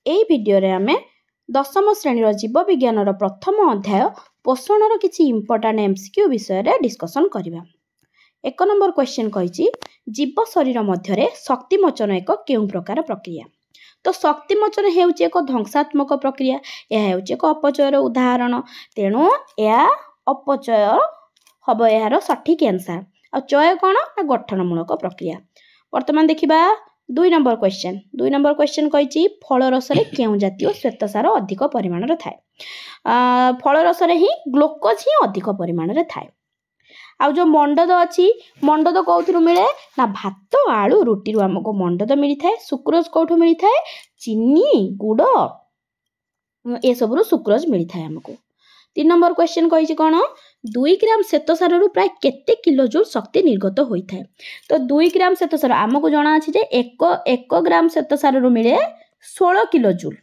এই ভিडियोरे आमे दशम श्रेणी जीव विज्ञान प्रथम अध्याय पोषण किसी इंपोर्टाट एमसीक्यू विषय रे डिस्कसन करिबा। 1 नंबर क्वेश्चन कहिछि जीव शरीर मध्य शक्तिमोचन एक केउ प्रकार प्रक्रिया। तो शक्तिमोचन हेउछि एक ध्वंसात्मक प्रक्रिया, यह हेउछि एक अपचयर उदाहरण, तेणु या अपचय हब यार सठिक आंसर। आ चय कोन ना गठनमूलक प्रक्रिया। वर्तमान देखिबा 2 नंबर क्वेश्चन कहिछि फल रस रे केउ जातीय श्वेतसार अधिक परिमाण रे थाए। फल रस रे ही ग्लूकोज ही अधिक परिमाण रे थाए। आ जो मंडद अछि मंडद कोथुरु मिले ना भात आलू रुटी रु हमको मंडद मिली थाए। सुक्रोज कोठु मिली थाए चीनी गुड़ ए सब रु सुक्रोज मिली थाए हमको। 3 नंबर क्वेश्चन कहिछि कोन 2 ग्राम श्वेतसार रु प्राय केते किलो जूल शक्ति निर्गत होई थाए। तो 2 ग्राम श्वेतसार हमको जणा अछि जे 1 ग्राम श्वेतसार रु मिले 16 किलो जूल।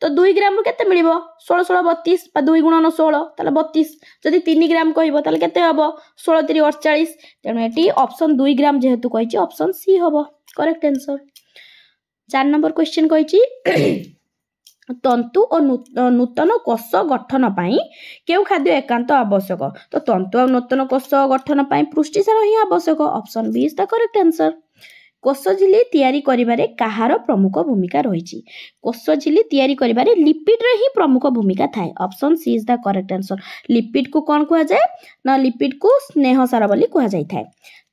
तो 2 ग्राम रु केते मिलिबो 16 16 32 बा 2 गुणन 16 ताले 32। जदि 3 ग्राम कहबो ताले केते हबो 16 3 48। तेणु एटी ऑप्शन 2 ग्राम जेहेतु कहिछि ऑप्शन सी हबो करेक्ट आंसर। 4 नंबर क्वेश्चन कहिछि तंतु और नूतन कोष गठन पाई केउ खाद्य एकांत आवश्यक। तो तंतु और नूतन कोष गठन पाई पुष्टिसार ही आवश्यक। Option B is the correct answer. कोष झिल्ली तैयारी करिबारे काहार प्रमुख भूमिका रहिछि। कोष झिल्ली तैयारी करिबारे लिपिड रे ही प्रमुख भूमिका थाए। Option C is the correct answer. Lipid को कोन कुआ जाय ना लिपिड को स्नेह सार बोली कुआ जाय थाए।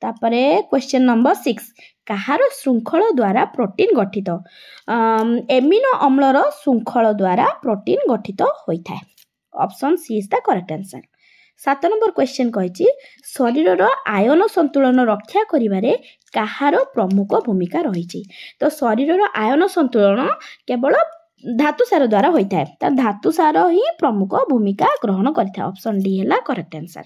तापरे क्वेश्चन नंबर 6 काहार श्रृंखल द्वारा प्रोटीन गठित। एमिनो अम्लर श्रृंखल द्वारा प्रोटीन गठित होई थाए। Option C is the correct answer. 7 number question कहिछि शरीर रो आयन संतुलन रक्षा करिबारे काहार प्रमुख भूमिका रहिछि। तो शरीर रो आयन संतुलन केवल धातु सार द्वारा होई थाए। त धातु सार ही प्रमुख भूमिका ग्रहण करिथा। ऑप्शन डी हैला करेक्ट आंसर।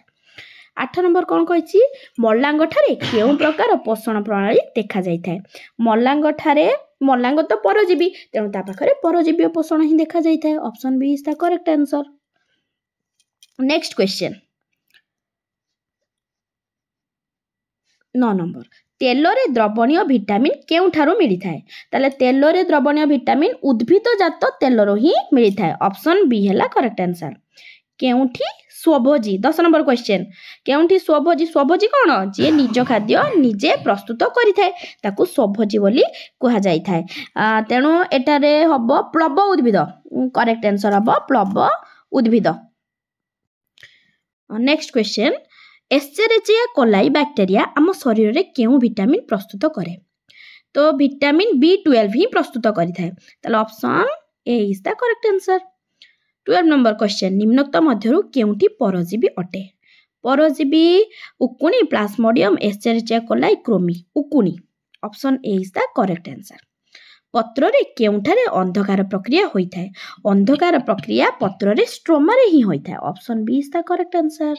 8 नंबर कोन कहिछि मल्लांग ठारे केउ प्रकार पोषण प्रणाली देखा जाय थाए। मल्लांग ठारे मल्लांग तो परजीवी तेणु ता पाखरे परजीवी पोषण ही देखा जाय थाए। Option B is the correct answer. Next question 9 number तेलरे द्रवणीय विटामिन केउ ठारो मिली थाए। ताले तेलरे द्रवणीय विटामिन उद्भिद जात तेलरो ही मिली थाए। ऑप्शन बी हैला करेक्ट आंसर। केउठी स्वभोजी 10 नंबर क्वेश्चन केउठी स्वभोजी कोन जे निज खाद्य निजे प्रस्तुत करि थाए ताकू स्वभोजी बोली कुहा जाय थाए। तेणु एटारे हबो प्लव उद्भिद करेक्ट आंसर हबो प्लव उद्भिद। Next question Escherichia coli bacteria आम शरीर रे केउ विटामिन प्रस्तुत करे। तो विटामिन B12 ही प्रस्तुत करि थाए। ताले option A is the correct answer. 12 number question निम्नोक्त मध्यरु केउठी परजीवी अटे। परजीवी उकुनी प्लाज्मोडियम एस्चेरिचिया कोलाई क्रोमी उकुनी। Option A is the correct answer. पत्र रे केउठारे अंधकार प्रक्रिया होई थाए। अंधकार प्रक्रिया पत्र रे स्ट्रोमा रे ही होई थाए। Option B is the correct answer.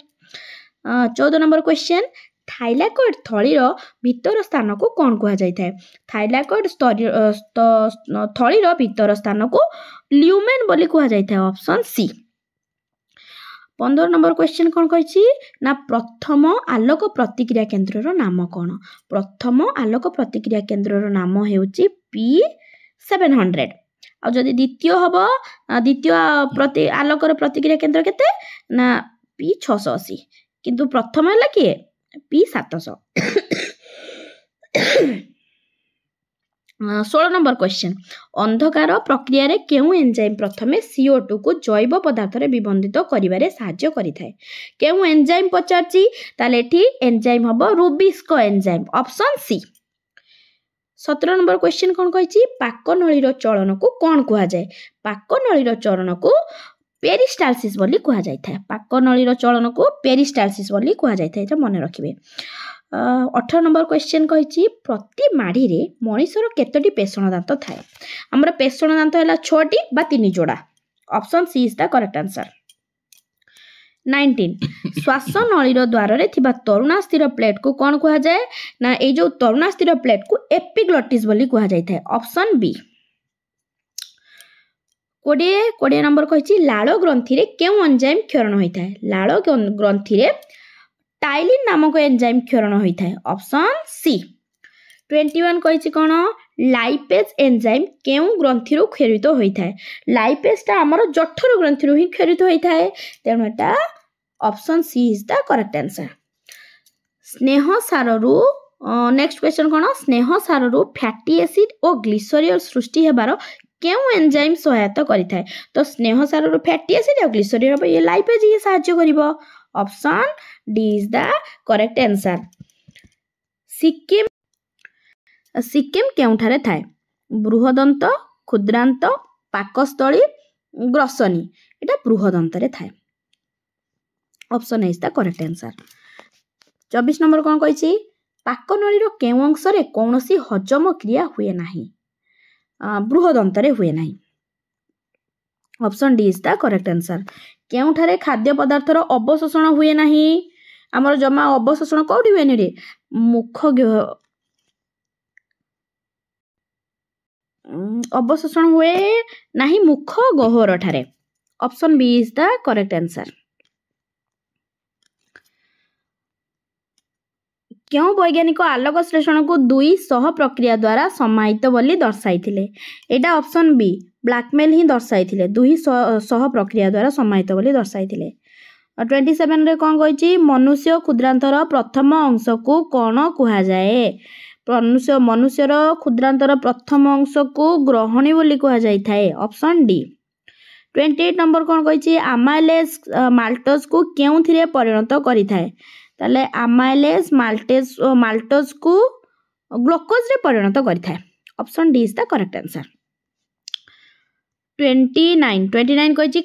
14 number question thylakoid थळीर भीतर स्थान को कोन कुहा जाय थाए। थाइलाकॉइड थळीर भीतर स्थान को ल्यूमेन बोली कुहा जाय थाए। Option C. 15 नंबर क्वेश्चन कोन कहिछि ना प्रथम आलोक प्रतिक्रिया केंद्र रो नाम कोन। प्रथम आलोक प्रतिक्रिया केंद्र रो नाम हेउछि P700। आ जदि द्वितीय हबो द्वितीय प्रति आलोक रो प्रतिक्रिया केंद्र केते ना P680 किंतु प्रथम हला किए P700। 16 नंबर क्वेश्चन अंधकार प्रक्रिया रे केउ एंजाइम प्रथमे CO2 को जैव पदार्थ रे विबंधित करिवारे सहाय्य करि थाए। केउ एंजाइम पचारछि ताले एठी एंजाइम हबो rubisco enzyme. Option C. 17 number question कोन कहिछि पाकनळी रो चलन को कोन कुहा जाय। पाकनळी रो चलन को पेरिस्टालसिस बोली कुहा जाय थाए। पाकनळी रो चलन को पेरिस्टालसिस बोली कुहा जाय थाए। एटा मने रखिबे। 18 नंबर क्वेश्चन कहिछि प्रति माढी रे मनिषर केतोटी पेषण दांत थाए। हमर पेषण दांत हैला 6टी बा 3 जोड़ा। Option C is the correct answer. 19 श्वास नळी रो द्वार रे थिबा तरुणास्थिर प्लेट को कोन कुहा जाय ना ए जो तरुणास्थिर प्लेट को एपिग्लोटिस बोली कुहा जाय थाए। Option B. 20 नंबर कहिछि लाळ ग्रंथि रे केउ एंजाइम क्षरण होई थाए। लाळ ग्रंथि रे टाइलिन नामक एंजाइम क्षरण होई थाए। Option C. 21 कहिछि कोन लाइपेज एंजाइम केउ ग्रंथि क्षरित होता है लाइपेजटा आमर जठर ग्रंथि ही क्षरित होता है तेणु एटा option C is the correct answer स्नेह साररू नेक्स्ट क्वेश्चन कौन स्नेह साररू फैटी एसिड और ग्लिसरीन सृष्टि हेबार केउ एंजाइम सहायता करिथाय तो स्नेह साररू फैटी एसिड और ग्लिसरीन ये लाइपेज ही सहायता करिवो option D is the correct answer caecum caecum केउठारे थाए बृहदंत क्षुद्रांत पाकस्थली ग्रसनी एटा बृहदंत रे थाए option A is the correct answer 24 number कौन कही पाकनळीर केउ अंश रे कौनसी हजम क्रिया हुए नाही बृहदंत रे हुए नाही option D is the correct answer केउठारे खाद्य पदार्थर अवशोषण हुए नाही आमर जमा अवशोषण कोठी हुए रे मुख अवशोषण हुए नाही मुख गहर ठारे option B is the correct answer क्यों वैज्ञानिक आलोक श्लेषण को 200 प्रक्रिया द्वारा समाहित बोली दर्शाई एटा ऑप्शन बी ब्लैकमेल ही दर्शाई 200 प्रक्रिया द्वारा समाहित बोली दर्शाई 27 रे कौन कही मनुष्य क्षुद्रांतर प्रथम अंश को कौन कह जाए मनुष्यर क्षुद्रांतर प्रथम अंश को ग्रहणी बोली कह जाए ऑप्शन डी 28 नंबर कौन कही आमाइलेज माल्टोज को केउथिरे परिणत करिथाए ताले आमाइलेज माल्टोज को ग्लूकोज रे परिणत करिथाए option D is the correct answer 29 कही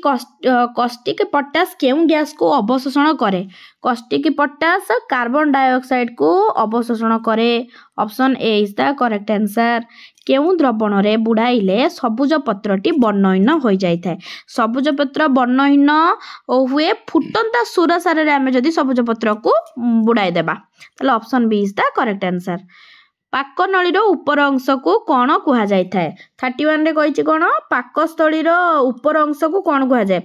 कॉस्टिक पोटास केउ गैस को अवशोषण करे कॉस्टिक पोटास कार्बन डाइऑक्साइड को अवशोषण करे option A is the correct answer केउ द्रवण रे बुड़ाइले सबुज पत्रटी वर्णहीन हो जाए सबुज पत्र वर्णहीन हुए फुटंता सुर सार रे आमे जदि सबुज पत्र को बुड़ाई देबा ताले option B is the correct answer पाकनळीर उपर अंश को कौन कह जाए 31 रे कही कौन पाकस्थलीर उपर अंश को कौन कह जाए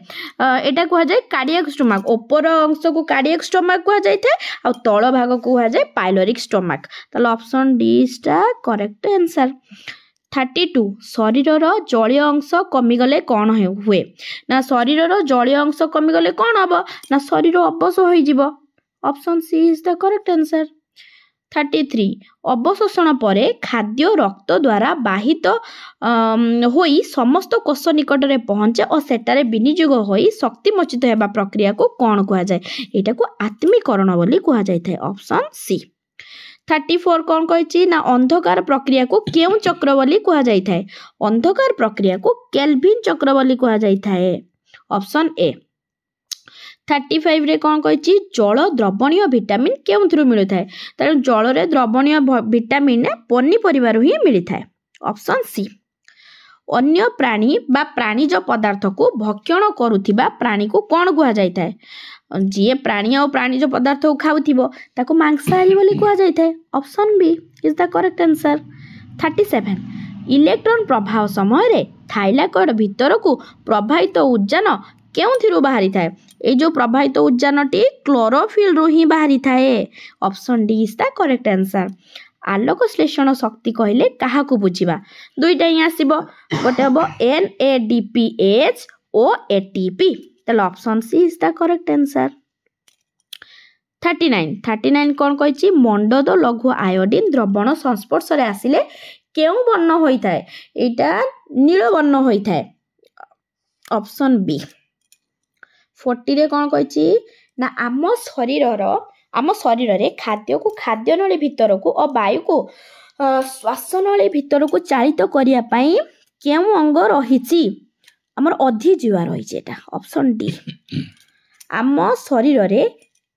एटा कह जाए कार्डियक स्टोमाक उपर अंश को कार्डियक स्टोमाक कह जाए आ तळ भाग को कह जाए पाइलोरिक स्टोमाक ताले option D is the correct answer 32 शरीरर जलीय अंश कमिगले कौन हुए ना शरीरर जलीय अंश कमिगले कौन हम ना शरीर अवश हो option C is the correct answer 33 अवशोषण परे खाद्य रक्त द्वारा बाहित होई समस्त कोष निकट में पहुंचे और सेटारे विनियोग होई शक्ति मोचित हेबा प्रक्रिया को कौन कह जाए एटा को आत्मीकरण बोली कह जाए ऑप्शन सी 34 कौन कही ना अंधकार प्रक्रिया को केउ चक्र बोली कह जाए अंधकार प्रक्रिया को केल्विन चक्र बोली कह जाए ऑप्शन ए 35 रे कौन कही जल द्रवणीय विटामिन केउथुरु मिलता है तार जल रे द्रवणीय विटामिन पनीपरिबारु ही मिलता है ऑप्शन सी अन्य प्राणी बा प्राणीज पदार्थ को भक्षण करुथिबा प्राणी को कौन कह जाए जी प्राणी और प्राणीज पदार्थ को खाउथिबो ताको मांसाहारी बोली कह जाए option B is the correct answer 37 electron प्रभाव समय थाइलाकॉइड भीतर को प्रवाहित उद्जान केउथिरु बाहरी थाए ए जो प्रवाहित उद्जानटी क्लोरोफिल रु ही बाहरी थाए option D is the correct answer आलोक श्लेषण शक्ति कहले कहा को बुझिबा दुईटा ही आसीबो गोटे हबो NADPH ओ ATP ताले option C is the correct answer 39 कौन कही मंडद लघु आयोडीन द्रवण संस्पर्श रे आसिले केउ वर्ण होइथाए एटा नील वर्ण होइथाए ऑप्शन बी 40 रे कौन कही ना आम शरीर रे खाद्य को खाद्य नली भितर को और वायु को श्वास नली भितर को चालित करिया पई केउ अंग रहिछि हमर अधि जीवा रहिछि एटा ऑप्शन डी आम शरीर रे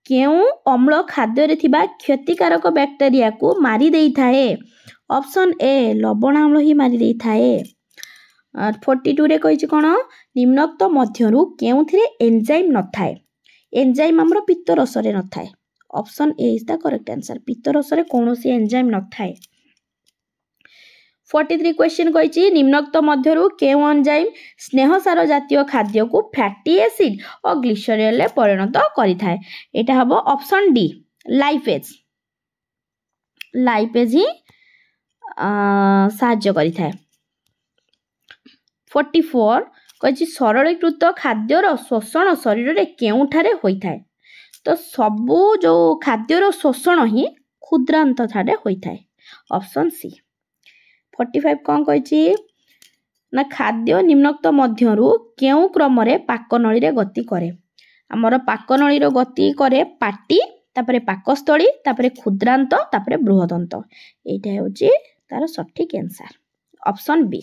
केउ अम्ल खाद्य रे थिबा क्षतिकारक बैक्टेरिया को मारी देई थाए ऑप्शन ए लवण अम्ल ही मारी देई थाए 42 रे कही कौन निम्नोक्त मध्यरु केउथिरे एंजाइम न थाए एंजाइम हमर पित्त रस रे न थाए option A is the correct answer पित्त रस रे कोनोसी एंजाइम न थाए 43 क्वेश्चन कही निम्नोक्त मध्यरु केउ एंजाइम स्नेहसार जातीय खाद्य को फैटी एसिड और ग्लिसरीन रे परिणत करि थाए एटा हबो ऑप्शन डी लाइपेज ही ସାହାଯ୍ୟ କରିଥାଏ। 44 କହିଛି ସରଳୀକୃତ ଖାଦ୍ୟର ଶୋଷଣ ଶରୀରରେ କେଉଁଠାରେ ହୋଇଥାଏ? ତ ସବୁ ଯେଉଁ ଖାଦ୍ୟର ଶୋଷଣ ହିଁ କ୍ଷୁଦ୍ରାନ୍ତ ଠାରେ ହୋଇଥାଏ। Option C. 45 କ'ଣ କହିଛି ନା ଖାଦ୍ୟ ନିମ୍ନୋକ୍ତ ମଧ୍ୟରୁ କେଉଁ କ୍ରମରେ ପାକନଳୀରେ ଗତି କରେ? ଆମର ପାକନଳୀର ଗତି କରେ ପାଟି, ତାପରେ ପାକସ୍ଥଳୀ, ତାପରେ କ୍ଷୁଦ୍ରାନ୍ତ, ତାପରେ ବୃହଦନ୍ତ। ଏଇଟା ହେଉଛି ତାର ସଠିକ୍ ଆନ୍ସର। Option B.